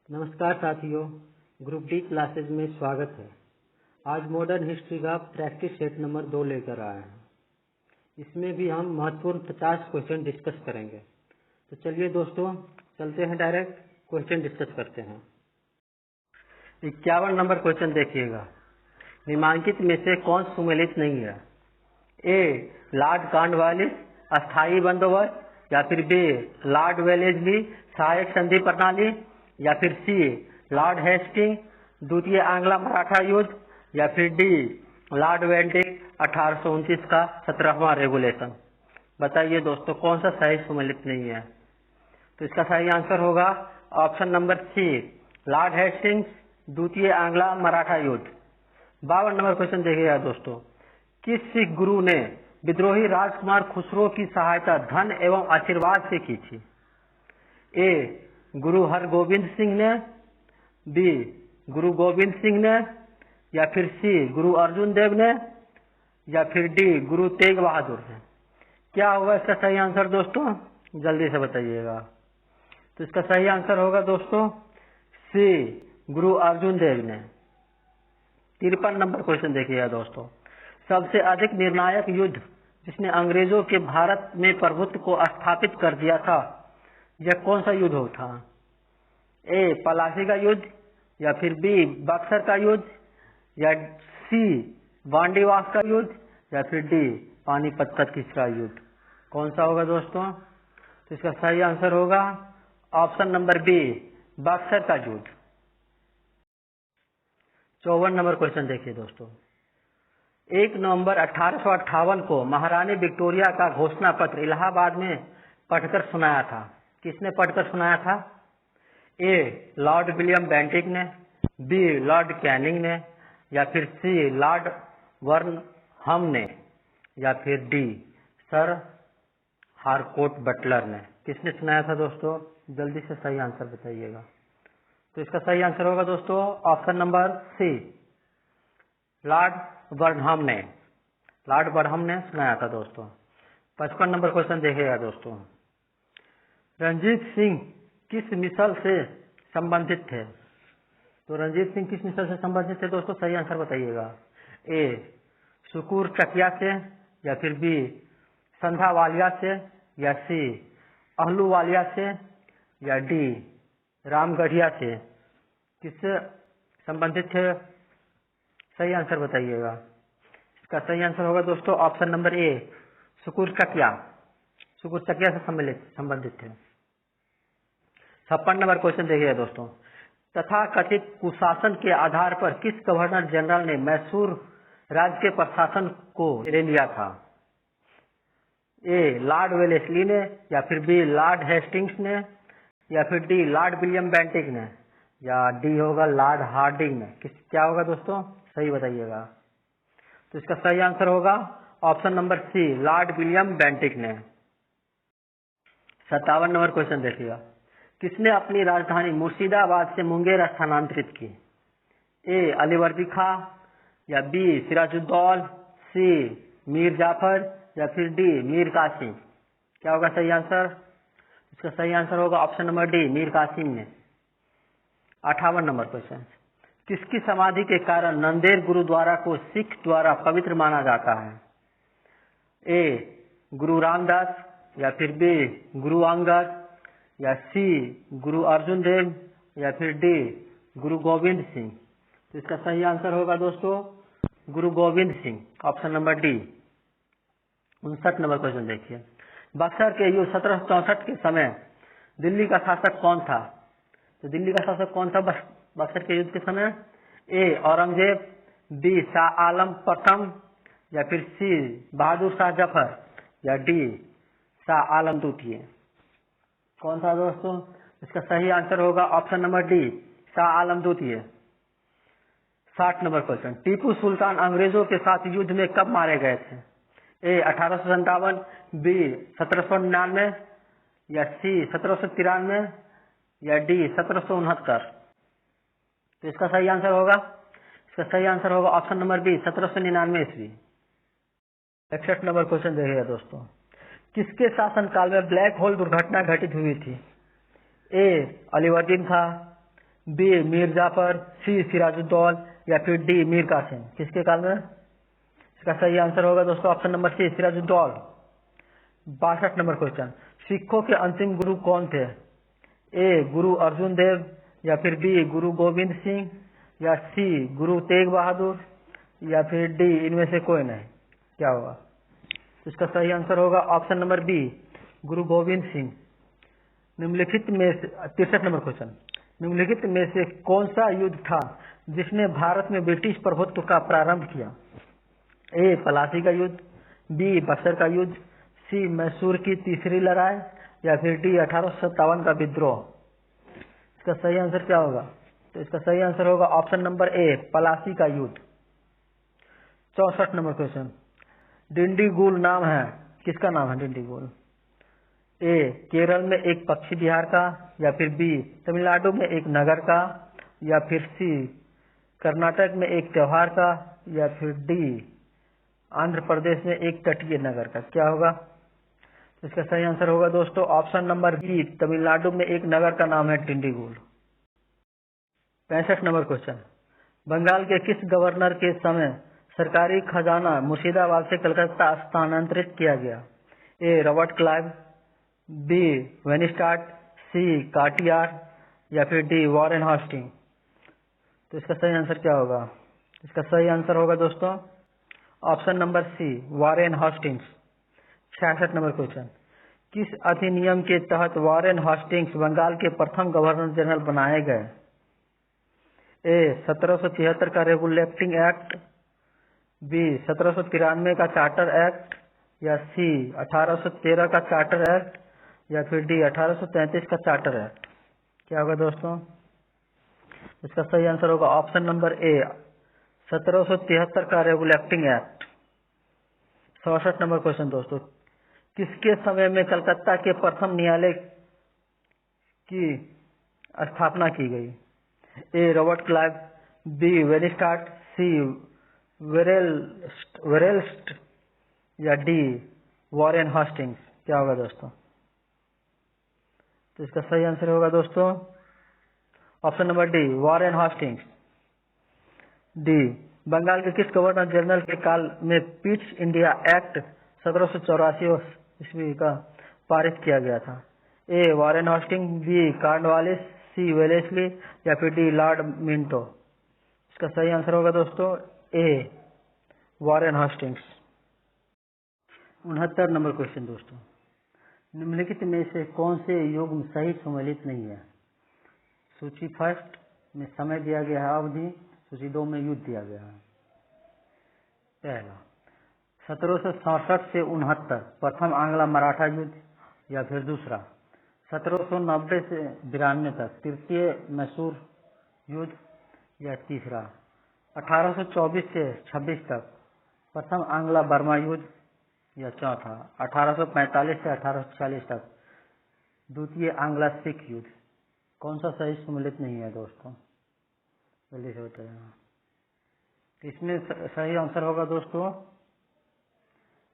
नमस्कार साथियों, group D classes में स्वागत है। आज मॉडर्न हिस्ट्री का प्रैक्टिस सेट नंबर 2 लेकर आए हैं। इसमें भी हम महत्वपूर्ण 50 क्वेश्चन डिस्कस करेंगे। तो चलिए दोस्तों, चलते हैं डायरेक्ट क्वेश्चन डिस्कस करते हैं। 51 नंबर क्वेश्चन देखिएगा। निम्नलिखित में से कौन सुमेलित नहीं है? ए. लॉर्ड कॉर्नवालिस अस्थायी बंदोबस्त, या फिर बी. लॉर्ड वेलेस्ली सहायक संधि प्रणाली, या फिर सी. लॉर्ड हेस्टिंग द्वितीय आंग्ला मराठा युद्ध, या फिर डी. लॉर्ड वेंटिक 1829 का 17वां रेगुलेशन। बताइए दोस्तों, कौन सा सही सुमेलित नहीं है? तो इसका सही आंसर होगा option number C, Lord Hastings द्वितीय आंग्ला मराठा युद्ध। 52 नंबर क्वेश्चन देखिएगा दोस्तों। किस सिख गुरु ने विद्रोही राजकुमार खुसरो की सहायता धन एवं आशीर्वाद से की थी? ए. गुरु हरगोविंद सिंह ने, बी. गुरु गोविंद सिंह ने, या फिर सी. गुरु अर्जुन देव ने, या फिर डी. गुरु तेग बहादुर ने। क्या होगा इसका सही आंसर दोस्तों? जल्दी से बताइएगा। तो इसका सही आंसर होगा दोस्तों सी. गुरु अर्जुन देव ने। 53 नंबर क्वेश्चन देखिएगा दोस्तों। सबसे अधिक निर्णायक युद्ध जिसने अंग्रेजों के भारत में प्रभुत्व को स्थापित कर दिया था, यह कौन सा युद्ध था? ए. पलासी का युद्ध, या फिर बी. बक्सर का युद्ध, या सी. वांडीवास का युद्ध, या फिर डी. पानीपत का तीसरा युद्ध। कौन सा होगा दोस्तों? तो इसका सही आंसर होगा ऑप्शन नंबर बी, बक्सर का युद्ध। 54 नंबर क्वेश्चन देखिए दोस्तों। 1 नवंबर 1858 को महारानी विक्टोरिया का घोषणा पत्र इलाहाबाद में पढ़कर सुनाया था। किसने पढ़कर सुनाया था? ए. लॉर्ड विलियम बेंटिक ने, बी. लॉर्ड कैनिंग ने, या फिर सी. लॉर्ड वर्नहम ने, या फिर डी. सर हारकोर्ट बटलर ने। किसने सुनाया था दोस्तों? जल्दी से सही आंसर बताइएगा। तो इसका सही आंसर होगा दोस्तों ऑप्शन नंबर सी, लॉर्ड वर्नहम ने। लॉर्ड वर्नहम ने सुनाया था दोस्तों। 55 नंबर क्वेश्चन देखिएगा दोस्तों। रणजीत सिंह किस मिसल से संबंधित थे? तो रणजीत सिंह किस मिसल से संबंधित थे दोस्तों? सही आंसर बताइएगा। ए. सुकूर चकिया से, या फिर बी. संधावालिया से, या सी. अहलूवालिया से, या डी. रामगढ़िया से। किससे संबंधित थे? सही आंसर बताइएगा। इसका सही आंसर होगा दोस्तों option number A, Sukerchakia. Sukerchakia से संबंधित थे। 56 नंबर क्वेश्चन देखिए दोस्तों। तथा कथित कुशासन के आधार पर किस गवर्नर जनरल ने मैसूर राज्य के प्रशासन को ले लिया था? ए. लॉर्ड वेलेस्ली ने, या फिर बी. लॉर्ड हेस्टिंग्स ने, या फिर डी. लॉर्ड विलियम बेंटिक ने, या डी होगा लॉर्ड हार्डिंग ने। क्या होगा दोस्तों? सही बताइएगा। तो इसका सही आंसर होगा option number C, Lord William Bentinck ने। 57 नंबर क्वेश्चन देखिएगा। किसने अपनी राजधानी मुर्शिदाबाद से मुंगेर स्थानांतरित की? ए. अलीवर्दी खां, या बी. सिराजुद्दौल, सी. मीर जाफर, या फिर डी. मीर कासिम। क्या होगा सही आंसर? इसका सही आंसर होगा option number D, Mir Qasim ने। 58 नंबर क्वेश्चन। किसकी समाधि के कारण नंदेड़ गुरुद्वारा को सिख द्वारा पवित्र माना जाता है? ए. गुरु रामदास, या फिर बी. गुरु अंगद, या सी. गुरु अर्जुन देव, या फिर डी. गुरु गोविंद सिंह। तो इसका सही आंसर होगा दोस्तों गुरु Govind Singh, option number D. 59 number question देखिए। बक्सर के युद्ध 1764 के समय दिल्ली का शासक कौन था? तो दिल्ली का शासक कौन था बक्सर के युद्ध के समय? ए. औरंगजेब, बी. शाह आलम प्रथम, या फिर सी. बहादुर शाह जफर, या डी. शाह आलम द्वितीय। कौन था दोस्तों? इसका सही आंसर होगा option number D, Shah Alam द्वितीय। 60 नंबर क्वेश्चन। टीपू सुल्तान अंग्रेजों के साथ युद्ध में कब मारे गए थे? ए. 1857, बी. 1799, या सी. 1793, या डी. 1769। तो इसका सही आंसर होगा ऑप्शन नंबर बी, 1799 ईस्वी। 61 नंबर क्वेश्चन देखिएगा दोस्तों। किसके शासनकाल में ब्लैक होल दुर्घटना घटित हुई थी? ए. अलीवर्दीन खां, बी मीर जाफर, सी सिराजुद्दौल या फिर डी मीर कासिम। किसके काल में? इसका सही आंसर होगा दोस्तों option number C Sirajuddaula. 62 number question, सिखों के अंतिम गुरु कौन थे? ए गुरु अर्जुन देव या फिर बी गुरु गोविंद सिंह या सी गुरु तेग बहादुर या फिर डी इनमें से कोई नहीं। क्या होगा? इसका सही आंसर होगा ऑप्शन नंबर बी गुरु गोविंद सिंह। निम्नलिखित में से 63 नंबर क्वेश्चन, निम्नलिखित में से कौन सा युद्ध था जिसने भारत में ब्रिटिश प्रभुत्व का प्रारंभ किया? ए पलासी का युद्ध, बी बक्सर का युद्ध, सी मैसूर की तीसरी लड़ाई या फिर डी 1857 का विद्रोह। इसका सही आंसर क्या होगा? तो इसका सही आंसर होगा ऑप्शन नंबर ए पलासी का युद्ध। 64 नंबर क्वेश्चन, डिंडीगुल नाम है, किसका नाम है डिंडीगुल? ए केरल में एक पक्षी विहार का या फिर बी तमिलनाडु में एक नगर का या फिर सी कर्नाटक में एक त्योहार का या फिर डी आंध्र प्रदेश में एक तटीय नगर का। क्या होगा? इसका सही आंसर होगा दोस्तों ऑप्शन नंबर बी तमिलनाडु में एक नगर का नाम है डिंडीगुल। 65 नंबर क्वेश्चन, बंगाल के किस गवर्नर के समय सरकारी खजाना मुर्शिदाबाद से कलकत्ता स्थानांतरित किया गया? ए रॉबर्ट क्लाइव, बी वेनिस्टार्ट, सी कार्टियार या फिर डी वॉरेन हास्टिंग। तो इसका सही आंसर क्या होगा? इसका सही आंसर होगा दोस्तों option number C Warren Hastings. 66 number question, किस अधिनियम के तहत वॉरेन हास्टिंग्स बंगाल के प्रथम गवर्नर जनरल बनाए गए? ए 1773 का रेगुलेटिंग एक्ट, बी 1793 का चार्टर एक्ट या सी 1813 का चार्टर एक्ट या फिर डी 1833 का चार्टर एक्ट। क्या होगा दोस्तों? इसका सही आंसर होगा ऑप्शन नंबर ए 1773 का रेगुलेटिंग एक्ट। 67 नंबर क्वेश्चन दोस्तों, किसके समय में कलकत्ता के प्रथम न्यायालय की स्थापना की गई? ए रॉबर्ट क्लाइव, बी वेनिस्टार्ट, सी वेरेल्स्ट या डी वॉरेन हास्टिंग्स। क्या होगा दोस्तों? तो इसका सही आंसर होगा दोस्तों option number D Warren Hastings. D Bengal के किस गवर्नर जनरल के काल में पीट्स इंडिया एक्ट 1784 ईस्वी का पारित किया गया था? ए वॉरेन हास्टिंग, बी कॉर्नवालिस, सी वेलेस्ली या फिर डी लॉर्ड मिंटो। इसका सही आंसर होगा दोस्तों ए वॉरेन हास्टिंग्स। 69 नंबर क्वेश्चन दोस्तों, निम्नलिखित में से कौन से युग्म सही सम्मिलित नहीं है? सूची फर्स्ट में समय दिया गया है अवधि, सूची 2 में युद्ध दिया गया है। पहला 1767 से 69 प्रथम आंग्ला मराठा युद्ध या फिर दूसरा 1790 से 92 तक तृतीय मैसूर युद्ध या तीसरा 1824 से 26 तक प्रथम आंग्ला बर्मा युद्ध या चौथा 1845 से 1846 तक द्वितीय आंग्ला सिख युद्ध। कौन सा सही सम्मिलित नहीं है दोस्तों? जल्दी से बताइए। इसमें सही आंसर होगा दोस्तों,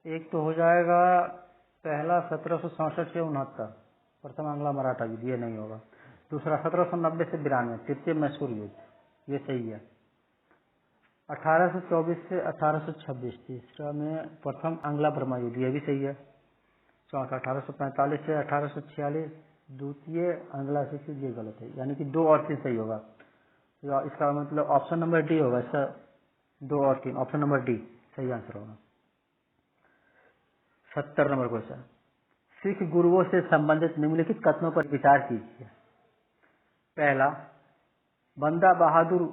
एक तो हो जाएगा पहला 1767 से 69 प्रथम आंग्ला मराठा युद्ध, ये नहीं होगा। दूसरा 1790 से 92 तृतीय मैसूर युद्ध, ये सही है। 1824 से 1826 तीसरा में प्रथम आंग्ला बर्मा युद्ध, ये भी सही है। चौथा 1845 से 1846 द्वितीय आंग्ला सिख युद्ध, ये गलत है, यानी कि 2 और 3 सही होगा। तो इसका मतलब ऑप्शन नंबर डी होगा, इसका 2 और 3 ऑप्शन नंबर डी सही आंसर होगा। 70 नंबर क्वेश्चन, सिख गुरुओं से संबंधित निम्नलिखित कथनों पर विचार कीजिए। पहला, बंदा बहादुर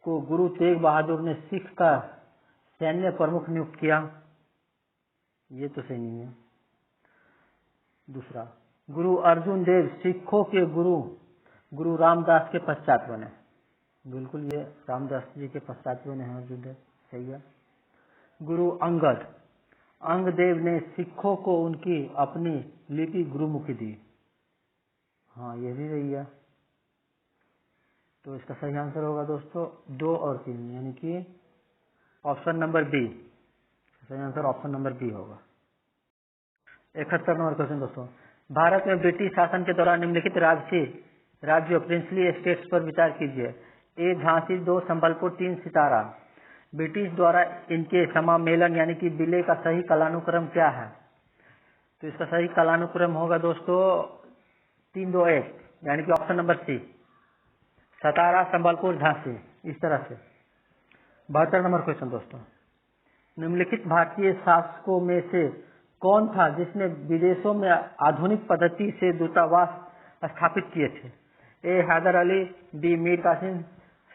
को गुरु तेग बहादुर ने सिख का सैन्य प्रमुख नियुक्त किया, ये तो सही नहीं है। दूसरा, गुरु अर्जुन देव सिखों के गुरु रामदास के पश्चात बने, बिल्कुल ये रामदास जी के पश्चात बने हैं अर्जुन देव, सही है। गुरु अंगदेव ने सिखों को उनकी अपनी लिपि गुरुमुखी दी, हाँ ये भी सही है। तो इसका सही आंसर होगा दोस्तों 2 और 3, यानी कि ऑप्शन नंबर बी, सही आंसर ऑप्शन नंबर बी होगा। 71 नंबर क्वेश्चन दोस्तों, भारत में ब्रिटिश शासन के दौरान निम्नलिखित राजसी राज्यों प्रिंसली स्टेट्स पर विचार कीजिए। ए झांसी, 2 संबलपुर, 3 सितारा। ब्रिटिश द्वारा इनके समामेलन यानी कि विलय का सही कालानुक्रम क्या है? तो इसका सही कालानुक्रम होगा दोस्तों 3, 2, 1 यानी कि ऑप्शन नंबर सी, सतारा, संबलपुर, झांसी, इस तरह से। 72 नंबर क्वेश्चन दोस्तों, निम्नलिखित भारतीय शासकों में से कौन था जिसने विदेशों में आधुनिक पद्धति से दूतावास स्थापित किए थे? ए हैदर अली, बी मीर कासिम,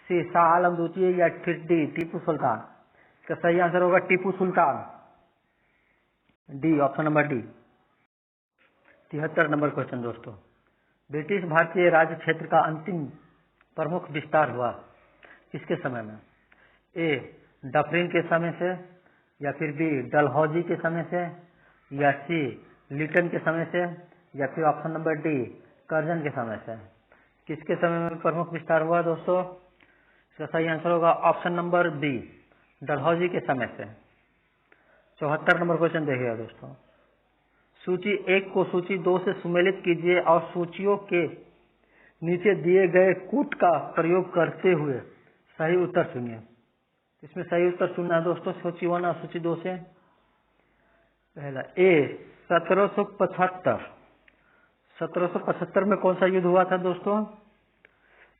सी शाह आलम द्वितीय या फिर डी टीपू सुल्तान। इसका सही आंसर होगा Tipu Sultan, D, option number D. 73 number question दोस्तों, ब्रिटिश भारतीय राज्य क्षेत्र का अंतिम प्रमुख विस्तार हुआ किसके समय में? ए डफरिन के समय से, या फिर बी डलहौजी के समय से, या सी लिटन के समय से, या फिर ऑप्शन नंबर डी कर्जन के समय से। किसके समय में प्रमुख विस्तार हुआ दोस्तों? इसका सही आंसर होगा ऑप्शन नंबर बी, डलहौजी के समय से। 74 नंबर क्वेश्चन देखिएगा दोस्तों, सूची 1 को सूची 2 से सुमेलित कीजिए और सूचियों के नीचे दिए गए कूट का प्रयोग करते हुए सही उत्तर चुनिए। इसमें सही उत्तर चुनना है दोस्तों सूची 1 और सूची 2 से। पहला ए 1775। 1775 में कौन सा युद्ध हुआ था दोस्तों?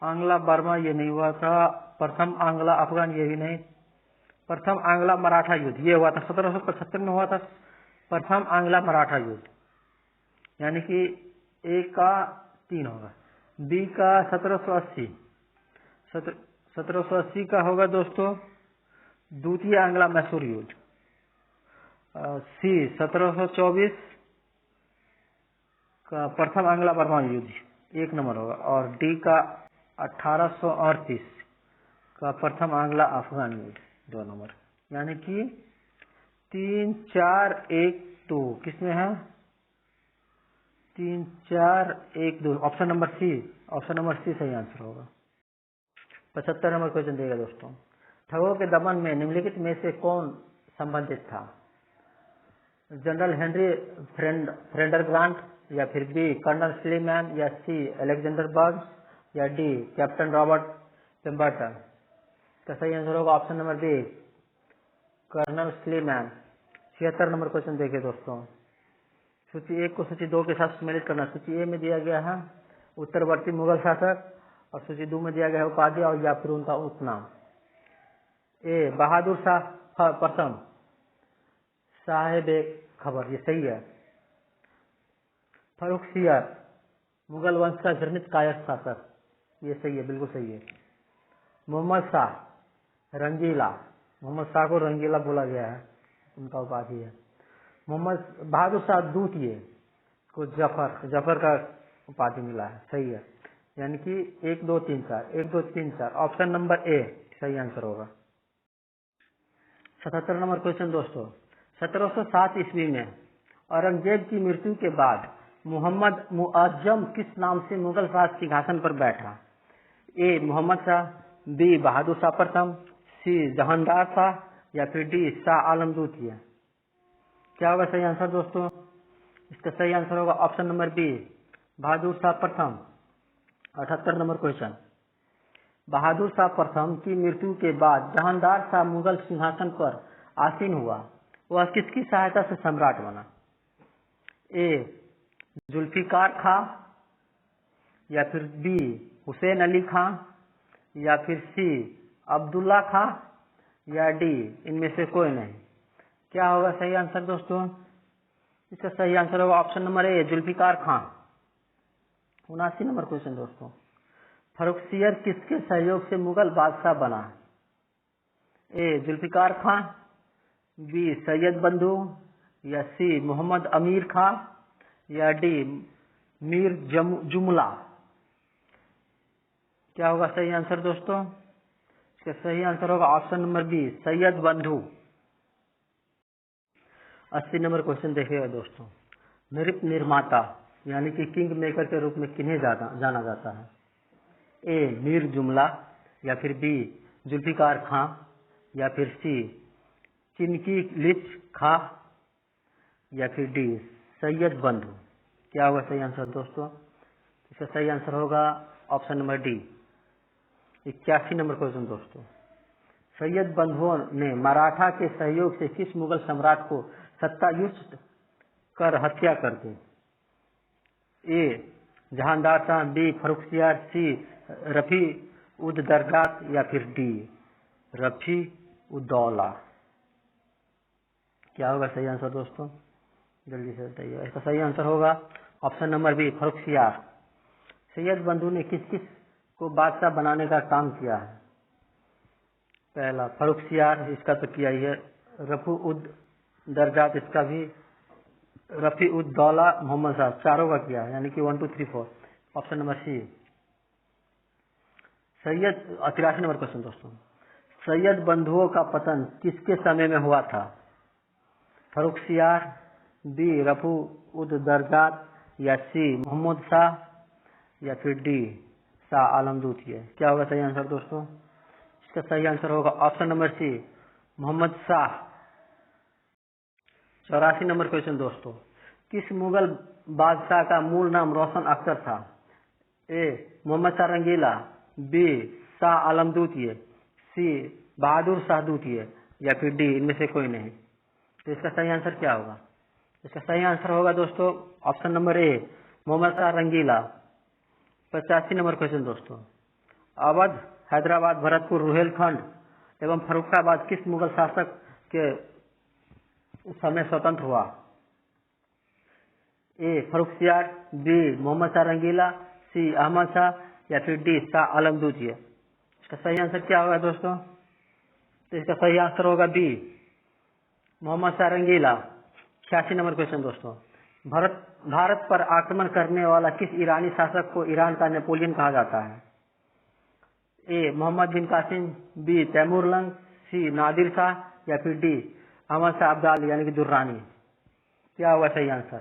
आंग्ला बर्मा ये नहीं हुआ था, प्रथम आंग्ला अफगान ये भी नहीं, प्रथम आंग्ला मराठा युद्ध ये हुआ था 1775 में हुआ था, प्रथम आंग्ला मराठा युद्ध, यानी कि ए का 3 होगा, बी का 1780, 1780 का होगा दोस्तों द्वितीय आंग्ला मैसूर युद्ध, सी 1724 का प्रथम आंग्ला बर्मा युद्ध 1 नंबर होगा, और डी का 1838 का प्रथम आंग्ला अफगान युद्ध 2 नंबर, यानी कि 3, 4, 1, 2 किसमें है? 3, 4, 1, 2 option number C, option number C सही आंसर होगा। 75 नंबर क्वेश्चन देगा दोस्तों, ठगों के दमन में निम्नलिखित में से कौन संबंधित था? जनरल हेनरी फ्रेंडरग्रांट, या फिर बी कर्नल स्लीमैन, या सी अलेक्जेंडर बर्ग्स, या डी कैप्टन रॉबर्ट पेम्बरटन। का सही आंसर होगा option number B, colonel Sleeman. 76 number question देखिए दोस्तों, सूची 1 को सूची 2 के साथ सम्मिलित करना। सूची ए में दिया गया है उत्तरवर्ती मुगल शासक, और सूची 2 में दिया गया है उपाधि और या फिर उनका उपनाम। ए बहादुर शाह प्रथम, साहेब खबर, ये सही है। फर्रुखसियर, मुगल वंश का घृणित कायस्थ शासक, ये सही है, बिल्कुल सही है। मोहम्मद शाह, रंगीला, मोहम्मद शाह को रंगीला बोला गया है, उनका उपाधि है। मोहम्मद बहादुर शाह द्वितीय को जफर का उपाधि मिला है, सही है, यानी कि 1, 2, 3, 4, 1, 2, 3, 4 ऑप्शन नंबर ए सही आंसर होगा। 77 नंबर क्वेश्चन दोस्तों, 1707 ईस्वी में औरंगजेब की मृत्यु के बाद मोहम्मद मुअज्जम किस नाम से मुगल राज सिंहासन पर बैठा? ए मोहम्मद शाह, बी बहादुर शाह प्रथम, सी जहांदार शाह, या फिर डी शाह आलम द्वितीय। क्या होगा सही आंसर दोस्तों? इसका सही आंसर होगा ऑप्शन नंबर बी, बहादुर शाह प्रथम। 78 नंबर क्वेश्चन, बहादुर शाह प्रथम की मृत्यु के बाद जहांदार शाह मुगल सिंहासन पर आसीन हुआ, वह किसकी सहायता से सम्राट बना? ए जुल्फिकार खां, या फिर बी हुसैन अली खां, या फिर सी अब्दुल्ला खां, या डी इनमें से कोई नहीं। क्या होगा सही आंसर दोस्तों? इसका सही आंसर होगा option number A, Zulfiqar Khan. 79 number question दोस्तों, फर्रुखसियर किसके सहयोग से मुगल बादशाह बना? ए जुल्फिकार खां, बी सैयद बंधु, या सी मोहम्मद अमीर खां, या डी मीर जुमला। क्या होगा सही आंसर दोस्तों? इसका सही आंसर होगा ऑप्शन नंबर बी, सैयद बंधु। 80 नंबर क्वेश्चन देखिएगा दोस्तों, नृत्य निर्माता यानी कि किंग मेकर के रूप में किन्हें जाना जाता है? ए मीर जुमला, या फिर बी जुल्फिकार खां, या फिर सी चिनकी लिच खां, या फिर डी सैयद बंधु। क्या होगा सही आंसर दोस्तों? इसका सही आंसर होगा option number D. 81 number question दोस्तों, सैयद बंधुओं ने मराठा के सहयोग से किस मुगल सम्राट को सत्ताच्युत कर हत्या कर दी? ए जहांदार शाह, बी फर्रुखसियार, सी रफी उद दरगात या फिर डी रफी उद्दौला। क्या होगा सही आंसर दोस्तों? जल्दी से बताइए। इसका सही आंसर होगा option number B Farrukhsiyar. Sayyid बंधु ने किस किस को बादशाह बनाने का काम किया है? पहला फर्रुखसियार, इसका तो किया ही है। रफू उद दरगात, इसका भी। रफी उद दौला, मोहम्मद शाह, चारों का किया है, यानी कि 1 2 3 4। Option number C. Sayyid 83 number question दोस्तों, सैयद बंधुओं का पतन किसके समय में हुआ था? फर्रुखसियार, बी रफू उद दरगात या सी मोहम्मद शाह या फिर डी शाह आलम दूतिया। क्या होगा सही आंसर दोस्तों? इसका सही आंसर होगा option number C Mohammad Shah. 84 number question दोस्तों, किस मुगल बादशाह का मूल नाम रोशन अख्तर था? ए मोहम्मद शाह रंगीला, बी शाह आलम दूतिया, सी बहादुर शाह दूतिया या फिर डी इनमें से कोई नहीं। तो इसका सही आंसर क्या होगा? इसका सही आंसर होगा दोस्तों option number A Mohammad Shah Rangila. 85 number question दोस्तों, अवध, हैदराबाद, भरतपुर, रुहेलखंड एवं फर्रुखाबाद किस मुगल शासक के समय स्वतंत्र हुआ? ए फर्रुखसियार, बी मोहम्मद शाह रंगीला, सी अहमद शाह या फिर डी शाह आलम दूतिया। इसका सही आंसर क्या होगा दोस्तों? तो इसका सही आंसर होगा बी मोहम्मद शाह रंगीला। 86 नंबर क्वेश्चन दोस्तों, भारत पर आक्रमण करने वाला किस ईरानी शासक को ईरान का नेपोलियन कहा जाता है? ए मोहम्मद बिन कासिम, बी तैमूरलंग, सी नादिर शाह या फिर डी अहमद शाह अब्दाली यानी कि दुर्रानी। क्या होगा सही आंसर?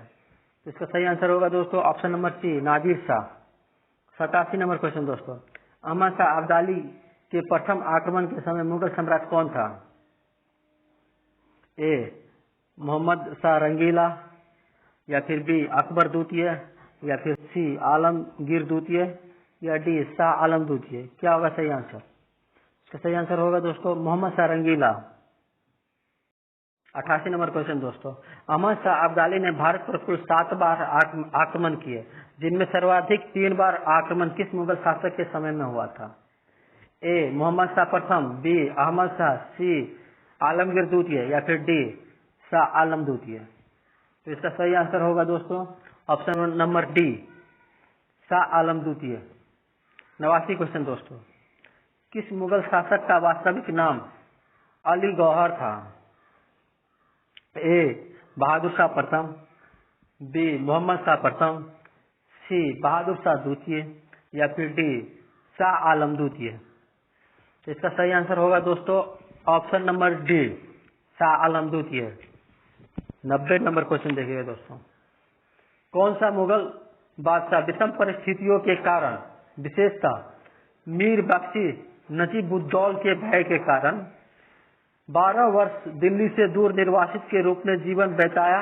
तो इसका सही आंसर होगा दोस्तों option number C Nadir Shah. 87 number question दोस्तों, अहमद शाह अब्दाली के प्रथम आक्रमण के समय मुगल सम्राट कौन था? ए मोहम्मद शाह रंगीला या फिर बी अकबर दूतिया या फिर सी आलमगीर दूतिया या डी शाह आलम दूतिया। क्या होगा सही आंसर? इसका सही आंसर होगा दोस्तों मोहम्मद शाह रंगीला। 88 नंबर क्वेश्चन दोस्तों, अहमद शाह अब्दाली ने भारत पर कुल 7 बार आक्रमण किए, जिनमें सर्वाधिक 3 बार आक्रमण किस मुगल शासक के समय में हुआ था? ए मोहम्मद शाह प्रथम, बी अहमद शाह, सी आलमगीर दूतिया या फिर डी शाह आलम दूतिया। तो इसका सही आंसर होगा दोस्तों option number D Shah Alam दूतिया। 89 question दोस्तों, किस मुगल शासक का वास्तविक नाम अली गौहर था? ए बहादुर शाह प्रथम, बी मोहम्मद शाह प्रथम, सी बहादुर शाह दूतिया या फिर डी शाह आलम दूतिया। तो इसका सही आंसर होगा दोस्तों option number D Shah Alam दूतिया। 90 number question देखिएगा दोस्तों, कौन सा मुगल बादशाह विषम परिस्थितियों के कारण, विशेषतः मीर बख्शी नजीबुद्दौल के भय के कारण 12 वर्ष दिल्ली से दूर निर्वासित के रूप में जीवन बिताया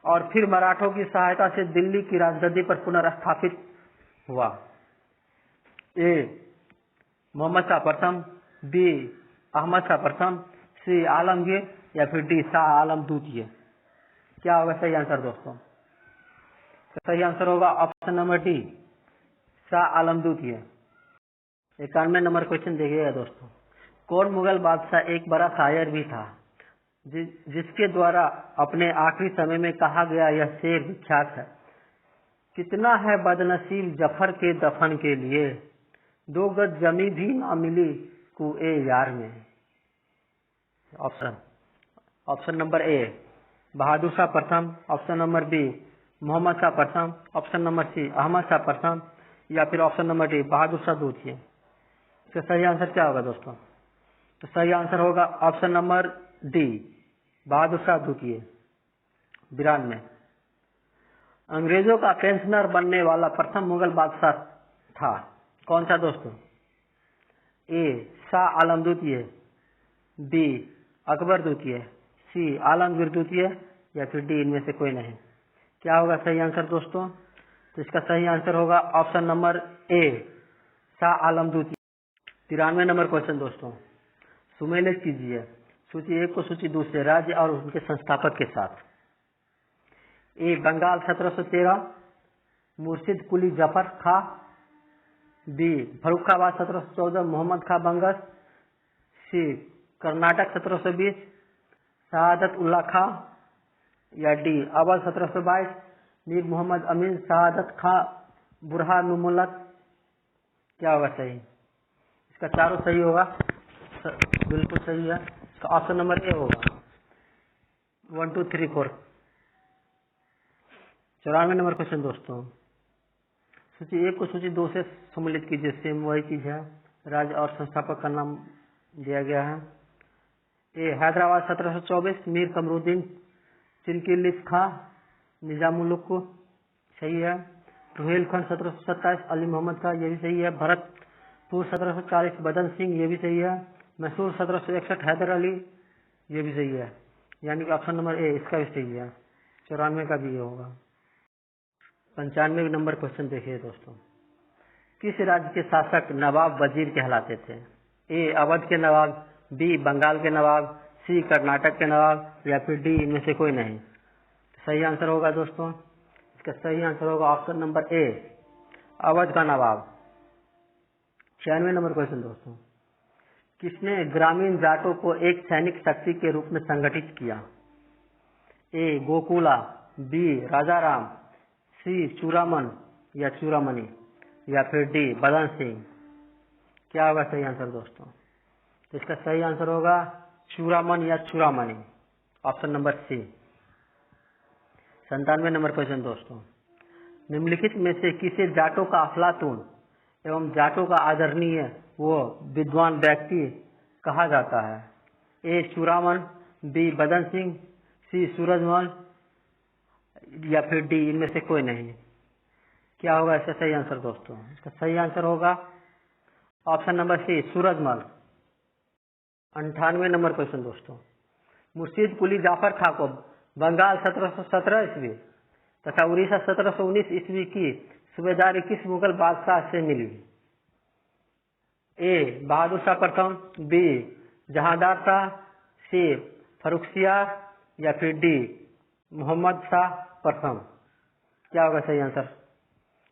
और फिर मराठों की सहायता से दिल्ली की राजगद्दी पर पुनर्स्थापित हुआ? ए मोहम्मद शाह प्रथम, बी अहमद शाह प्रथम, सी आलमगीर या फिर डी शाह आलम दूतिया। क्या होगा सही आंसर दोस्तों? सही आंसर होगा option number D Shah Alam दूतिया। 91 number question देखिएगा दोस्तों, कौन मुगल बादशाह एक बड़ा शायर भी था जिसके द्वारा अपने आखिरी समय में कहा गया यह शेर विख्यात है? कितना है बदनसीब जफर के दफन के लिए, 2 गज जमी भी ना मिली कुए यार में। Option number A Bahadur Shah प्रथम, option number B Mohammad Shah प्रथम, option number C Ahmad Shah प्रथम या फिर option number D Bahadur Shah दूतिया। इसका सही आंसर क्या होगा दोस्तों? तो सही आंसर होगा option number D Bahadur Shah दूतिया। 92 अंग्रेजों का पेंशनर बनने वाला प्रथम मुगल बादशाह था, कौन सा दोस्तों? ए शाह आलम दूतिया, बी अकबर दूतिया, सी आलमगीर दूतिया या फिर डी इनमें से कोई नहीं। क्या होगा सही आंसर दोस्तों? तो इसका सही आंसर होगा ऑप्शन नंबर ए, शाह आलम द्वितीय। 93 नंबर क्वेश्चन दोस्तों, सुमेलित कीजिए सूची 1 को सूची 2 से राज्य और उनके संस्थापक के साथ। ए बंगाल 1713, मुर्शिद कुली जफर खां। बी फर्रुखाबाद 1714, मोहम्मद खां बंगस। सी कर्नाटक 1720, शहादत उल्ला खां। या डी अवध 1722, मीर मोहम्मद अमीन शहादत खां बुरहानुमुल्लक। क्या होगा सही? इसका चारों सही होगा, बिल्कुल सही है। इसका ऑप्शन नंबर ए होगा 1 2 3 4। 94 नंबर क्वेश्चन दोस्तों, सूची 1 को सूची 2 से सम्मिलित कीजिए। सेम वही चीज है, राज्य और संस्थापक का नाम दिया गया है। ए हैदराबाद 1724, मीर कमरुद्दीन चिनकिलिस खां निजामुल्क, सही है। रुहेलखंड 1727, अली मोहम्मद खां, ये भी सही है। भरतपुर 1740, बदन सिंह, ये भी सही है। मैसूर 1761, हैदर अली, ये भी सही है। यानी कि ऑप्शन नंबर ए इसका भी सही है। 94 का भी ये होगा। 95 नंबर क्वेश्चन देखिए दोस्तों, किस राज्य के शासक नवाब वजीर कहलाते थे? ए अवध के नवाब, बी बंगाल के नवाब, सी कर्नाटक के नवाब, या फिर डी इनमें से कोई नहीं। सही आंसर होगा दोस्तों, इसका सही आंसर होगा ऑप्शन नंबर ए, अवध का नवाब। 96 नंबर क्वेश्चन दोस्तों, किसने ग्रामीण जाटों को एक सैनिक शक्ति के रूप में संगठित किया? ए गोकुला, बी राजाराम, सी चूरामन या चूरामणि, या फिर डी बदन सिंह। क्या होगा सही आंसर दोस्तों? तो इसका सही आंसर होगा चूरामन या Churamani, option number C. 97 number question दोस्तों, निम्नलिखित में से किसे जाटों का अफलातून एवं जाटों का आदरणीय वो विद्वान व्यक्ति कहा जाता है? ए चूरामन, बी बदन सिंह, सी सूरजमल, या फिर डी इनमें से कोई नहीं। क्या होगा इसका सही आंसर दोस्तों? इसका सही आंसर होगा option number C, Surajmal. 98 number question दोस्तों, मुर्शिद कुली जाफर खां को बंगाल 1717 ईस्वी तथा उड़ीसा 1719 ईस्वी की सूबेदारी किस मुगल बादशाह से मिली? ए बहादुर शाह प्रथम, बी जहांदार शाह, सी फर्रुखसियार, या फिर डी मोहम्मद शाह प्रथम। क्या होगा सही आंसर?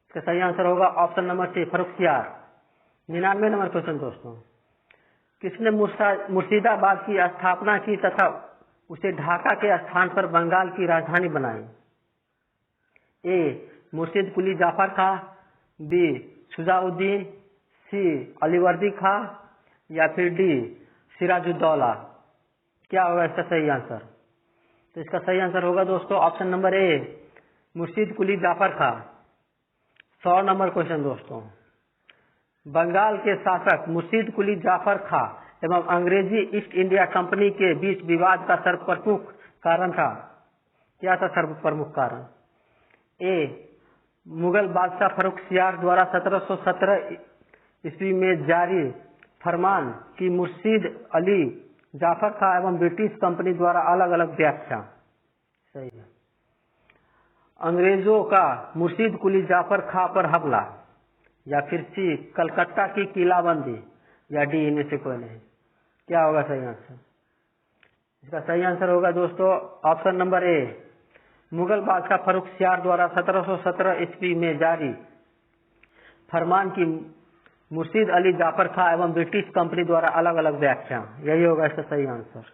इसका सही आंसर होगा option number C, Farrukhsiyar. 99 number question दोस्तों, किसने मुर्शिदाबाद की स्थापना की तथा उसे ढाका के स्थान पर बंगाल की राजधानी बनाई? ए मुर्शिद कुली जाफर खां, बी शुजाउद्दीन, सी अलीवर्दी खां, या फिर डी सिराजुद्दौला। क्या होगा इसका सही आंसर? तो इसका सही आंसर होगा दोस्तों ऑप्शन नंबर ए, मुर्शिद कुली जाफर खां। 100 नंबर क्वेश्चन दोस्तों, बंगाल के शासक मुर्शिद कुली जाफर खां एवं अंग्रेजी ईस्ट इंडिया कंपनी के बीच विवाद का सर्वप्रमुख कारण था? क्या था सर्वप्रमुख कारण? ए मुगल बादशाह फर्रुखसियार द्वारा 1717 ईस्वी में जारी फरमान की मुर्शिद अली जाफर खां एवं ब्रिटिश कंपनी द्वारा अलग अलग व्याख्या। सही है। अंग्रेजों का मुर्शिद कुली जाफर खां पर हमला, या फिर सी कलकत्ता की किलाबंदी, या डी इनमें से कोई नहीं। क्या होगा सही आंसर? इसका सही आंसर होगा दोस्तों ऑप्शन नंबर ए, मुगल बादशाह फर्रुखसियार द्वारा 1717 ईस्वी में जारी फरमान की मुर्शिद अली जाफर खां एवं ब्रिटिश कंपनी द्वारा अलग अलग व्याख्या। यही होगा इसका सही आंसर।